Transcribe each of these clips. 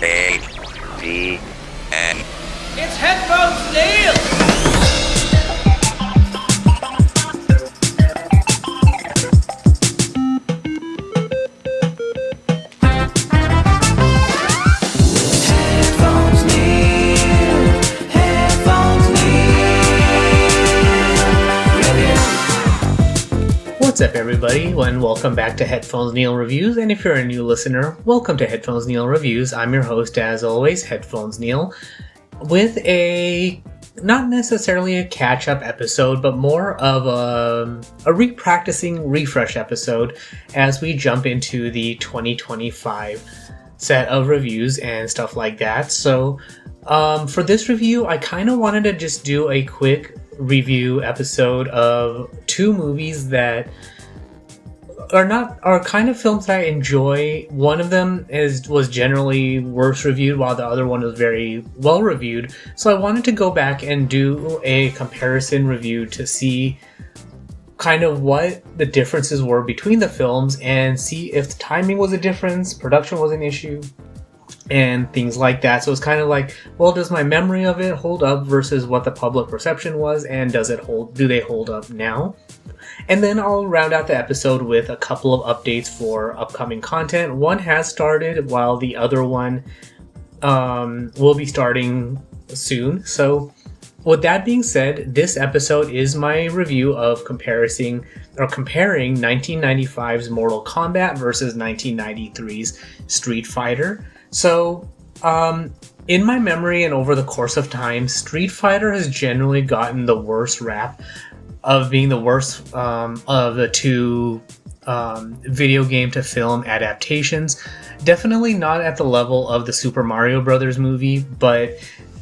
A D N. It's Headphones Neil! What's up, everybody, and welcome back to Headphones Neil Reviews. And if you're a new listener, welcome to Headphones Neil Reviews. I'm your host, as always, Headphones Neil, with not necessarily a catch-up episode, but more of a repracticing refresh episode as we jump into the 2025 set of reviews and stuff like that. So for this review, I kind of wanted to just do a quick review episode of two movies that are kind of films that I enjoy. One of them was generally worse reviewed, while the other one was very well reviewed. So I wanted to go back and do a comparison review to see kind of what the differences were between the films and see if the timing was a difference, production was an issue, and things like that. So it's kind of like, well, does my memory of it hold up versus what the public perception was, and do they hold up now? And then I'll round out the episode with a couple of updates for upcoming content. One has started, while the other one will be starting soon. So with that being said, this episode is my review of comparing 1995's Mortal Kombat versus 1993's Street Fighter. So, in my memory and over the course of time, Street Fighter has generally gotten the worst rap of being the worst of the two video game to film adaptations. Definitely not at the level of the Super Mario Brothers movie, but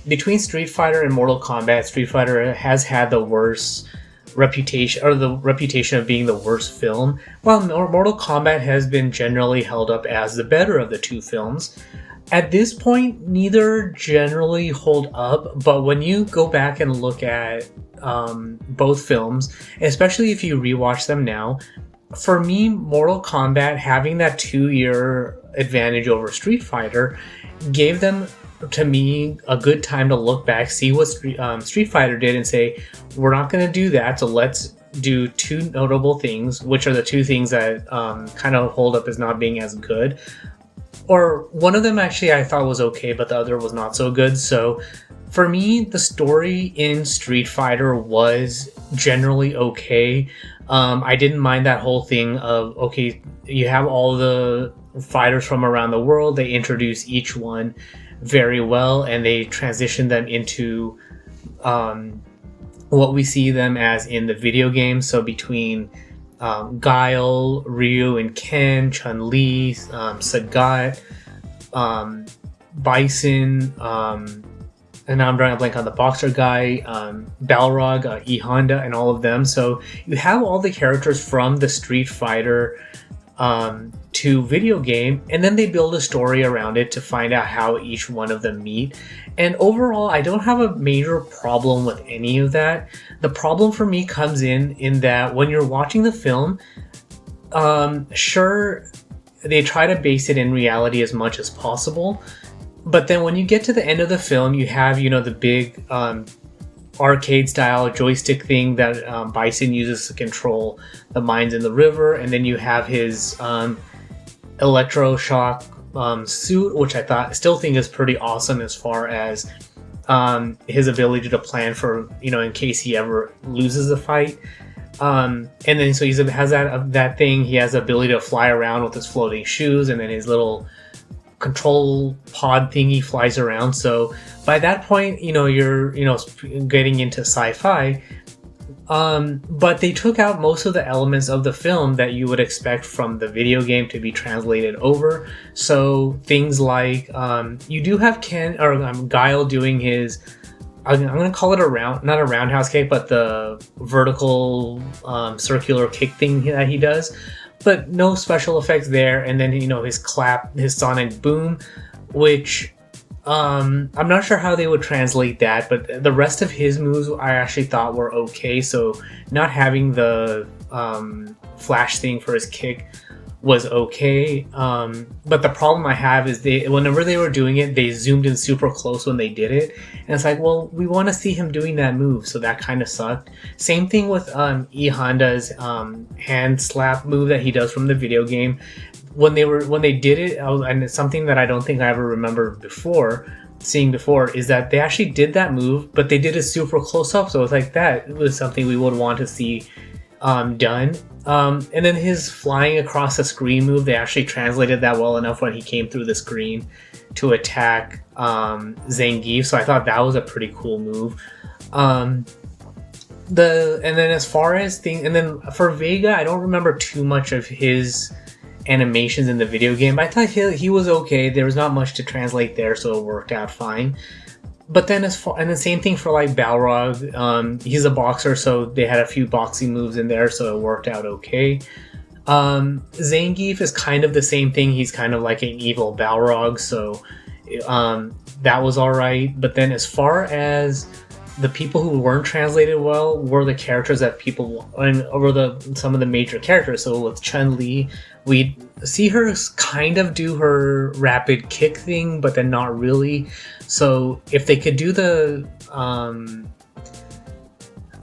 between Street Fighter and Mortal Kombat, Street Fighter has had the worst reputation, or the reputation of being the worst film, while Mortal Kombat has been generally held up as the better of the two films. At this point, neither generally hold up, but when you go back and look at both films, especially if you rewatch them now, for me, Mortal Kombat having that 2-year advantage over Street Fighter gave them, to me, a good time to look back, see what Street Fighter did, and say, we're not going to do that, so let's do two notable things, which are the two things that kind of hold up as not being as good. Or one of them actually I thought was okay, but the other was not so good. So for me, the story in Street Fighter was generally okay. I didn't mind that whole thing of, okay, you have all the fighters from around the world, they introduce each one very well, and they transition them into what we see them as in the video game. So between Guile, Ryu and Ken, Chun-Li, Sagat, Bison, and now I'm drawing a blank on the boxer guy, Balrog, E Honda, and all of them. So you have all the characters from the Street Fighter 2 video game, and then they build a story around it to find out how each one of them meet. And overall, I don't have a major problem with any of that. The problem for me comes in that when you're watching the film, sure, they try to base it in reality as much as possible, but then when you get to the end of the film, you have, the big arcade style joystick thing that Bison uses to control the mines in the river, and then you have his electroshock suit, which I still think is pretty awesome as far as his ability to plan for, in case he ever loses a fight. And then so he has that thing. He has the ability to fly around with his floating shoes, and then his little control pod thingy flies around. So by that point, you're getting into sci-fi. But they took out most of the elements of the film that you would expect from the video game to be translated over. So things like you do have Guile doing his, I'm going to call it not a roundhouse kick, but the vertical circular kick thing that he does. But no special effects there. And then, his clap, his sonic boom, which I'm not sure how they would translate that, but the rest of his moves I actually thought were okay. So not having the flash thing for his kick was okay. But the problem I have is whenever they were doing it, they zoomed in super close when they did it, and it's like, well, we want to see him doing that move, so that kind of sucked. Same thing with E Honda's hand slap move that he does from the video game. When they did it, and it's something that I don't think I ever remember seeing before, is that they actually did that move, but they did it super close up, so it's like that was something we would want to see done. And then his flying across the screen move, they actually translated that well enough when he came through the screen to attack Zangief, so I thought that was a pretty cool move. And then as far as and then for Vega, I don't remember too much of his animations in the video game, but I thought he was okay. There was not much to translate there, so it worked out fine. But then and the same thing for like Balrog. He's a boxer, so they had a few boxing moves in there, so it worked out okay. Zangief is kind of the same thing. He's kind of like an evil Balrog, so that was alright. But then as far as the people who weren't translated well were the characters that some of the major characters. So with Chun-Li, we see her kind of do her rapid kick thing, but then not really. So if they could do the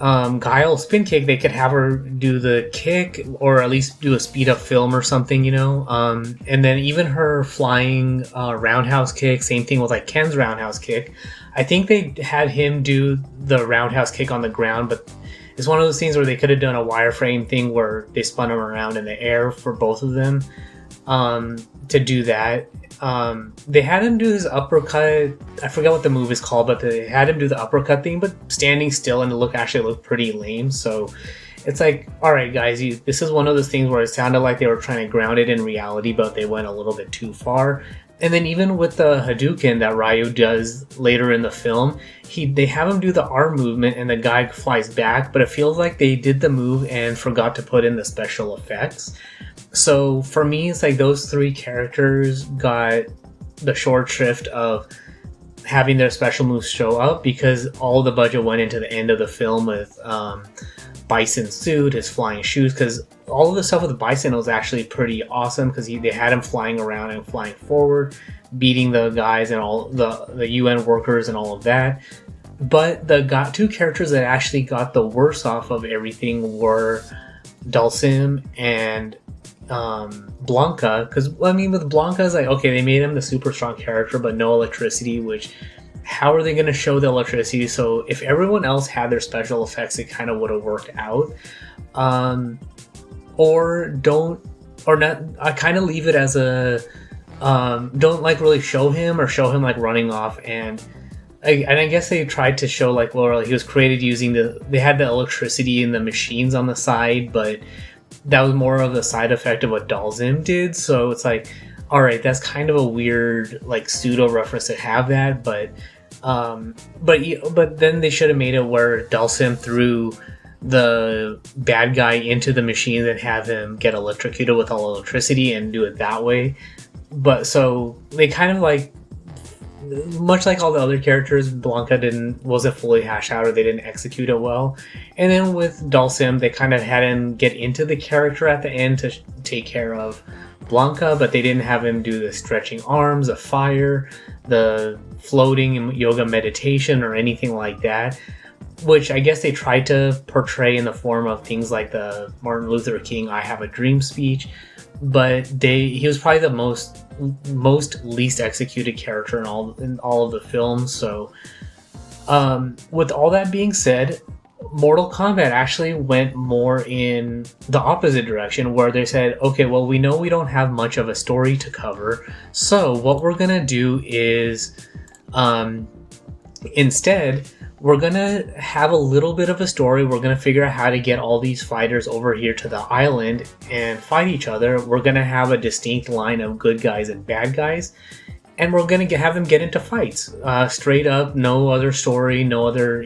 Guile spin kick, they could have her do the kick, or at least do a speed up film or something, and then even her flying roundhouse kick, same thing with like Ken's roundhouse kick. I think they had him do the roundhouse kick on the ground, but it's one of those things where they could have done a wireframe thing where they spun him around in the air for both of them to do that. They had him do his uppercut. I forget what the move is called, but they had him do the uppercut thing, but standing still, and it actually looked pretty lame. So it's like, all right, guys, this is one of those things where it sounded like they were trying to ground it in reality, but they went a little bit too far. And then even with the Hadouken that Ryu does later in the film, they have him do the arm movement and the guy flies back, but it feels like they did the move and forgot to put in the special effects. So for me, it's like those three characters got the short shrift of having their special moves show up, because all the budget went into the end of the film with Bison's suit, his flying shoes, because all of the stuff with Bison was actually pretty awesome, because they had him flying around and flying forward, beating the guys and all the UN workers and all of that. But the two characters that actually got the worst off of everything were Dhalsim and Blanca, because with Blanca, it's like, okay, they made him the super strong character, but no electricity, which how are they going to show the electricity? So if everyone else had their special effects, it kind of would have worked out. I kind of leave it as a don't like really show him like running off, and I guess they tried to show like, well, he was created using they had the electricity in the machines on the side, but that was more of a side effect of what Dhalsim did. So it's like, all right, that's kind of a weird like pseudo reference to have that, but then they should have made it where Dhalsim threw the bad guy into the machines and have him get electrocuted with all electricity and do it that way. But so they kind of like, much like all the other characters, Blanca wasn't fully hashed out, or they didn't execute it well. And then with Dhalsim, they kind of had him get into the character at the end to take care of Blanca, but they didn't have him do the stretching arms, the fire, the floating and yoga meditation, or anything like that, which I guess they tried to portray in the form of things like the Martin Luther King "I Have a Dream" speech, but he was probably the most least executed character in all of the films. So with all that being said, Mortal Kombat actually went more in the opposite direction, where they said, okay, well, we know we don't have much of a story to cover, so what we're gonna do is instead we're gonna have a little bit of a story. We're gonna figure out how to get all these fighters over here to the island and fight each other. We're gonna have a distinct line of good guys and bad guys, and we're gonna have them get into fights straight up. No other story, no other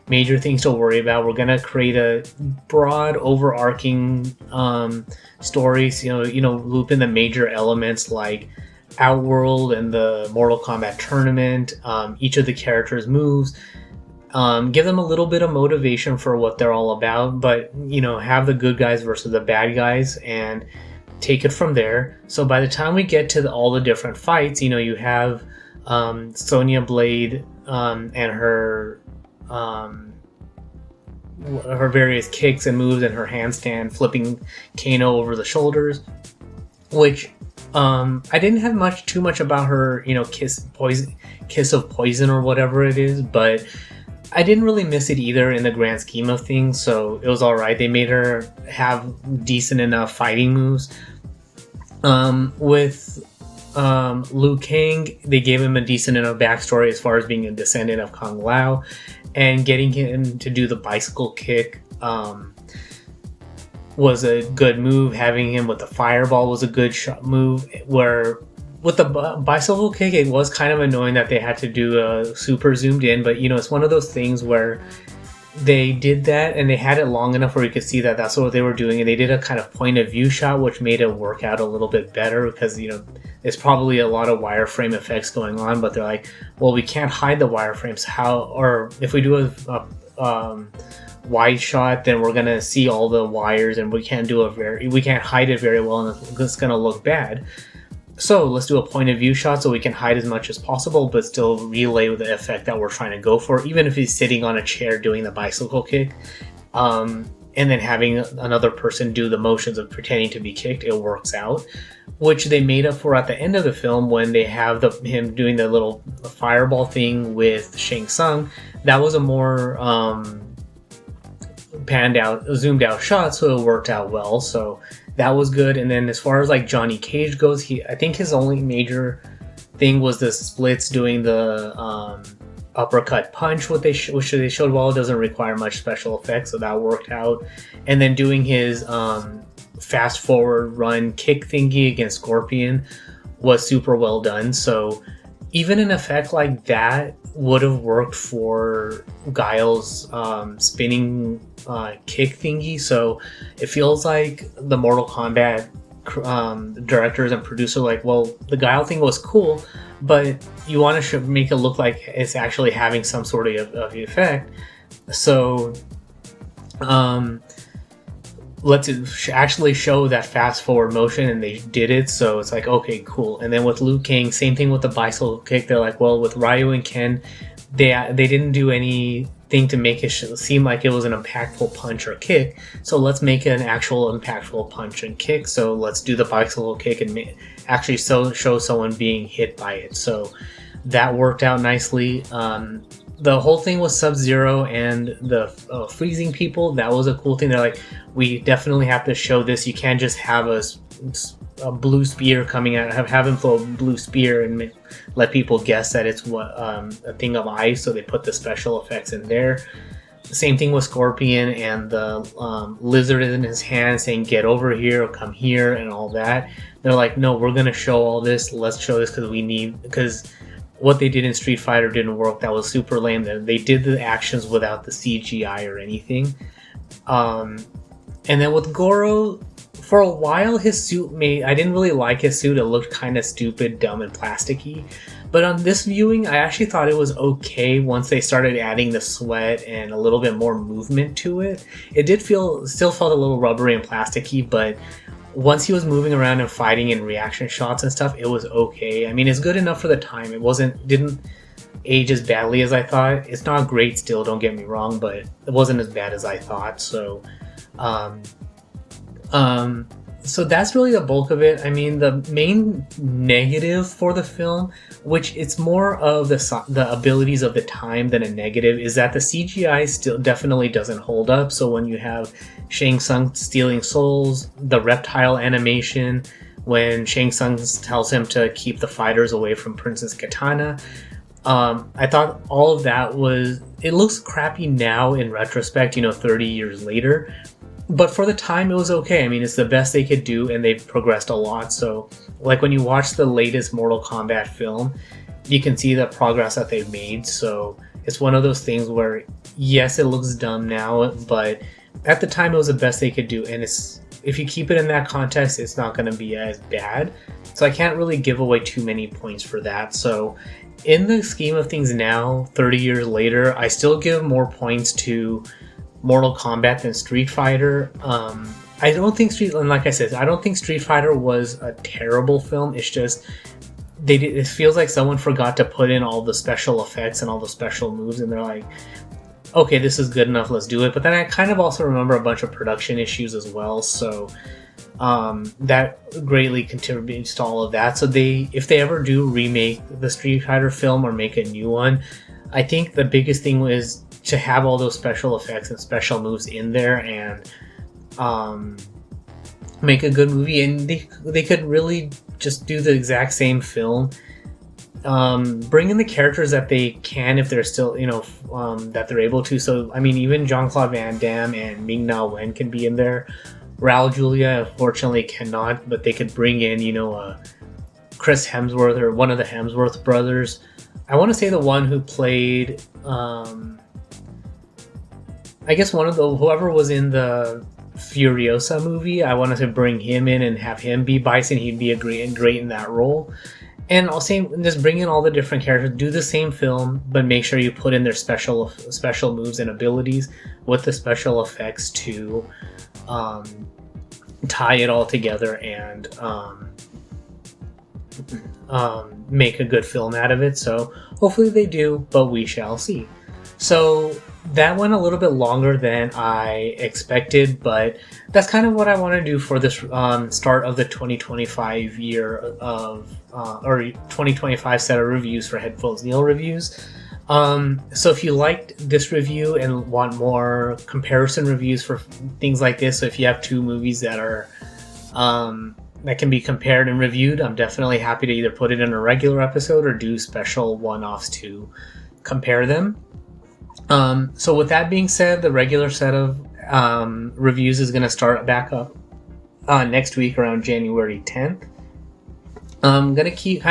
major things to worry about. We're gonna create a broad, overarching stories. Loop in the major elements like Outworld and the Mortal Kombat tournament. Each of the characters' moves. Give them a little bit of motivation for what they're all about, but have the good guys versus the bad guys, and take it from there. So by the time we get to all the different fights, you have Sonya Blade and her various kicks and moves and her handstand flipping Kano over the shoulders, which I didn't have too much about her, kiss of poison or whatever it is, but I didn't really miss it either in the grand scheme of things, so it was alright. They made her have decent enough fighting moves. With Liu Kang, they gave him a decent enough backstory as far as being a descendant of Kung Lao, and getting him to do the bicycle kick was a good move. Having him with the fireball was a good move, where with the bicycle kick, it was kind of annoying that they had to do a super zoomed in, but it's one of those things where they did that and they had it long enough where you could see that that's what they were doing, and they did a kind of point of view shot, which made it work out a little bit better because, there's probably a lot of wireframe effects going on, but they're like, well, we can't hide the wireframes. Or if we do a wide shot, then we're gonna see all the wires, and we can't hide it very well, and it's gonna look bad. So let's do a point of view shot so we can hide as much as possible, but still relay the effect that we're trying to go for, even if he's sitting on a chair doing the bicycle kick. And then having another person do the motions of pretending to be kicked, it works out, which they made up for at the end of the film when they have him doing the little fireball thing with Shang Tsung. That was a more panned out, zoomed out shot, so it worked out well. So that was good. And then as far as like Johnny Cage goes, I think his only major thing was the splits, doing the uppercut punch, which they showed well. It doesn't require much special effects, so that worked out. And then doing his fast forward run kick thingy against Scorpion was super well done. So even an effect like that would have worked for Guile's spinning kick thingy. So it feels like the Mortal Kombat directors and producer like, well, the Guile thing was cool, but you want to make it look like it's actually having some sort of effect. So let's actually show that fast forward motion, and they did it. So it's like, okay, cool. And then with Liu Kang, same thing with the bicycle kick. They're like, well, with Ryu and Ken, they didn't do anything to make it seem like it was an impactful punch or kick, so let's make it an actual impactful punch and kick. So let's do the bicycle kick and actually show someone being hit by it. So that worked out nicely. The whole thing with Sub-Zero and the freezing people, that was a cool thing. They're like, we definitely have to show this. You can't just have a blue spear coming out, have him throw a blue spear and let people guess that it's a thing of ice, so they put the special effects in there. Same thing with Scorpion and the lizard in his hand saying, get over here or come here and all that. They're like, no, we're going to show all this. Let's show this because what they did in Street Fighter didn't work. That was super lame. They did the actions without the CGI or anything. And then with Goro, for a while his suit I didn't really like his suit. It looked kind of stupid, dumb, and plasticky. But on this viewing, I actually thought it was okay once they started adding the sweat and a little bit more movement to it. It still felt a little rubbery and plasticky, but once he was moving around and fighting in reaction shots and stuff, it was okay. I mean, it's good enough for the time. It didn't age as badly as I thought. It's not great still, don't get me wrong, but it wasn't as bad as I thought. So, so that's really the bulk of it. I mean, the main negative for the film, which it's more of the abilities of the time than a negative, is that the CGI still definitely doesn't hold up. So when you have Shang Tsung stealing souls, the reptile animation, when Shang Tsung tells him to keep the fighters away from Princess Katana, I thought all of that it looks crappy now in retrospect, 30 years later. But for the time, it was okay. I mean, it's the best they could do, and they've progressed a lot. So, like when you watch the latest Mortal Kombat film, you can see the progress that they've made. So, it's one of those things where, yes, it looks dumb now, but at the time, it was the best they could do. And if you keep it in that context, it's not going to be as bad. So, I can't really give away too many points for that. So, in the scheme of things now, 30 years later, I still give more points to Mortal Kombat than Street Fighter. I don't think and like I said, I don't think Street Fighter was a terrible film. It's just it feels like someone forgot to put in all the special effects and all the special moves, and they're like, okay, this is good enough, let's do it. But then I kind of also remember a bunch of production issues as well, so that greatly contributes to all of that. So if they ever do remake the Street Fighter film or make a new one, I think the biggest thing is to have all those special effects and special moves in there and make a good movie. And they could really just do the exact same film, bring in the characters that they can if they're still, that they're able to. So I mean, even Jean-Claude Van Damme and Ming-Na Wen can be in there. Raul Julia unfortunately cannot, but they could bring in Chris Hemsworth or one of the Hemsworth brothers. I want to say the one who played I guess whoever was in the Furiosa movie, I wanted to bring him in and have him be Bison. He'd be great in that role. And I'll say, just bring in all the different characters, do the same film, but make sure you put in their special moves and abilities with the special effects to tie it all together and make a good film out of it. So hopefully they do, but we shall see. So that went a little bit longer than I expected, but that's kind of what I want to do for this start of the 2025 year of or 2025 set of reviews for Headphones Neil Reviews. So if you liked this review and want more comparison reviews for things like this, so if you have two movies that are that can be compared and reviewed, I'm definitely happy to either put it in a regular episode or do special one-offs to compare them. So with that being said, the regular set of reviews is going to start back up next week around January 10th. I'm going to keep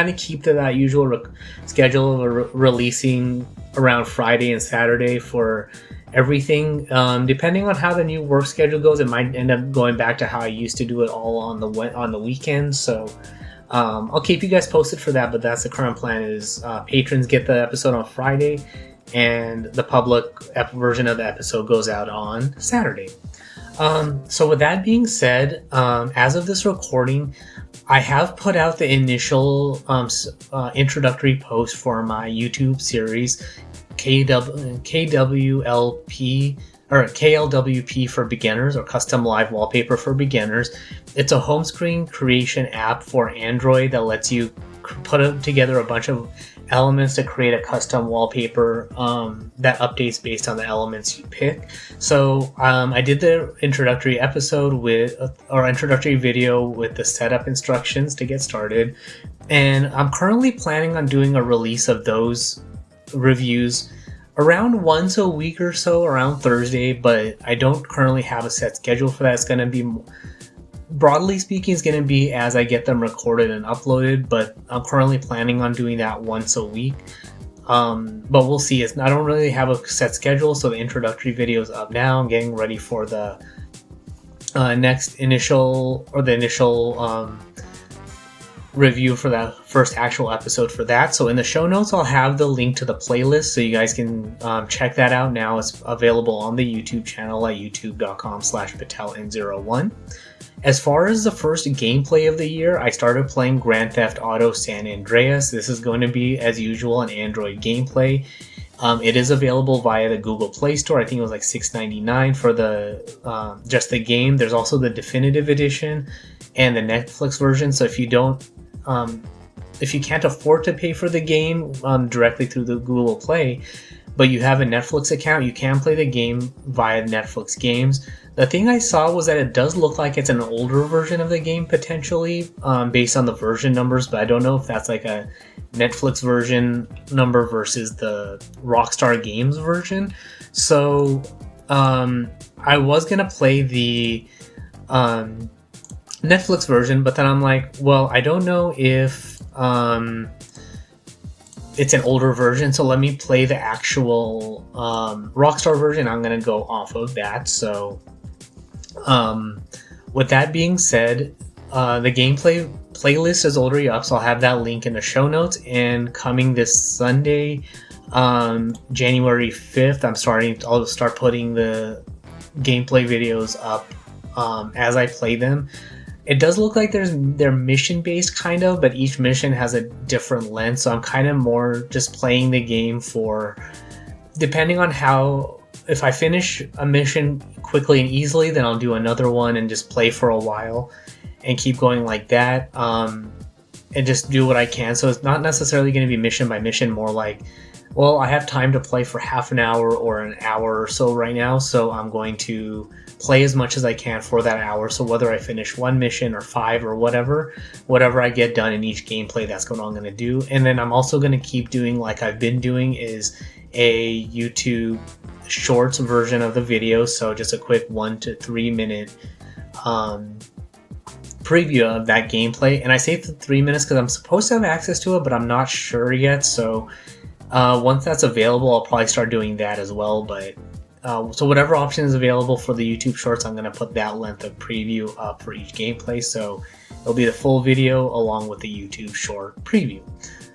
to that usual schedule of releasing around Friday and Saturday for everything. Depending on how the new work schedule goes, it might end up going back to how I used to do it all on the weekends. So I'll keep you guys posted for that, but that's the current plan is patrons get the episode on Friday and the public version of the episode goes out on Saturday. So with that being said, as of this recording, I have put out the initial introductory post for my YouTube series, KWLP or KLWP for beginners, or custom live wallpaper for beginners. It's a home screen creation app for Android that lets you put together a bunch of elements to create a custom wallpaper that updates based on the elements you pick. So I did the introductory video with the setup instructions to get started, and I'm currently planning on doing a release of those reviews around once a week or so, around Thursday, but I don't currently have a set schedule for that. It's going to be, broadly speaking, is going to be as I get them recorded and uploaded, but I'm currently planning on doing that once a week. But we'll see. I don't really have a set schedule, so the introductory video is up now. I'm getting ready for the initial review for that first actual episode for that. So in the show notes, I'll have the link to the playlist so you guys can check that out now. It's available on the YouTube channel at youtube.com/PatelN01. As far as the first gameplay of the year, I started playing Grand Theft Auto San Andreas. This is going to be, as usual, an Android gameplay. It is available via the Google Play Store. I think it was like $6.99 for the just the game. There's also the Definitive Edition and the Netflix version. So if you can't afford to pay for the game directly through the Google Play, but you have a Netflix account, you can play the game via Netflix games. The thing I saw was that it does look like it's an older version of the game, potentially, based on the version numbers, but I don't know if that's like a Netflix version number versus the Rockstar Games version. So I was going to play the Netflix version, but then I'm like, well, I don't know if it's an older version, so let me play the actual Rockstar version. I'm going to go off of that. So with that being said, the gameplay playlist is already up, so I'll have that link in the show notes. And coming this Sunday, January 5th, I'll start putting the gameplay videos up as I play them. It does look like they're mission based kind of, but each mission has a different length. So I'm kind of more just playing the game for, depending on how, if I finish a mission quickly and easily, then I'll do another one and just play for a while and keep going like that. And just do what I can. So it's not necessarily going to be mission by mission, more like, well, I have time to play for half an hour or an hour or so right now, so I'm going to play as much as I can for that hour. So whether I finish one mission or 5 or whatever I get done in each gameplay, that's what I'm going to do. And then I'm also going to keep doing, like I've been doing, is a YouTube Shorts version of the video. So just a quick 1 to 3 minute preview of that gameplay. And I say 3 minutes because I'm supposed to have access to it, but I'm not sure yet. So once that's available, I'll probably start doing that as well. But so whatever option is available for the YouTube Shorts, I'm going to put that length of preview up for each gameplay. So it'll be the full video along with the YouTube Short preview.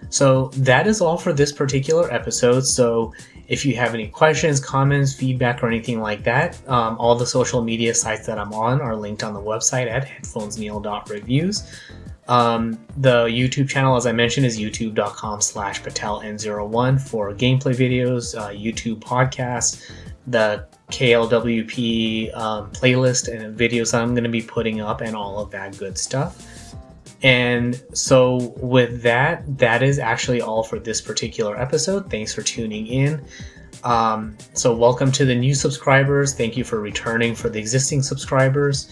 So that is all for this particular episode. So if you have any questions, comments, feedback, or anything like that, all the social media sites that I'm on are linked on the website at headphonesneil.reviews. The YouTube channel, as I mentioned, is youtube.com/pateln01 for gameplay videos, YouTube podcasts, the KLWP playlist and videos that I'm going to be putting up, and all of that good stuff. And so with that is actually all for this particular episode. Thanks for tuning in. So welcome to the new subscribers. Thank you for returning for the existing subscribers.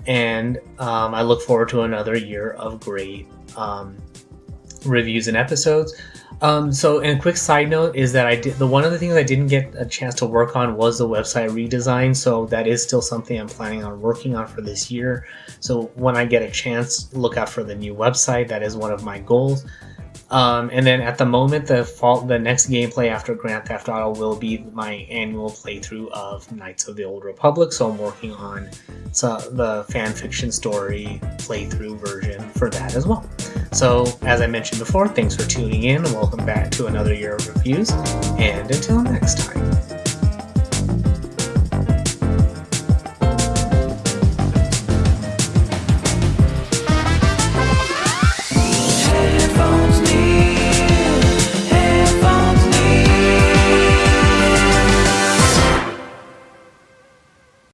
And I look forward to another year of great reviews and episodes. So, and a quick side note is that one of the things I didn't get a chance to work on was the website redesign. So that is still something I'm planning on working on for this year. So when I get a chance, look out for the new website. That is one of my goals. And then at the moment, the next gameplay after Grand Theft Auto will be my annual playthrough of Knights of the Old Republic. So I'm working on the fan fiction story playthrough version for that as well. So as I mentioned before, thanks for tuning in and welcome back to another year of reviews. And until next time.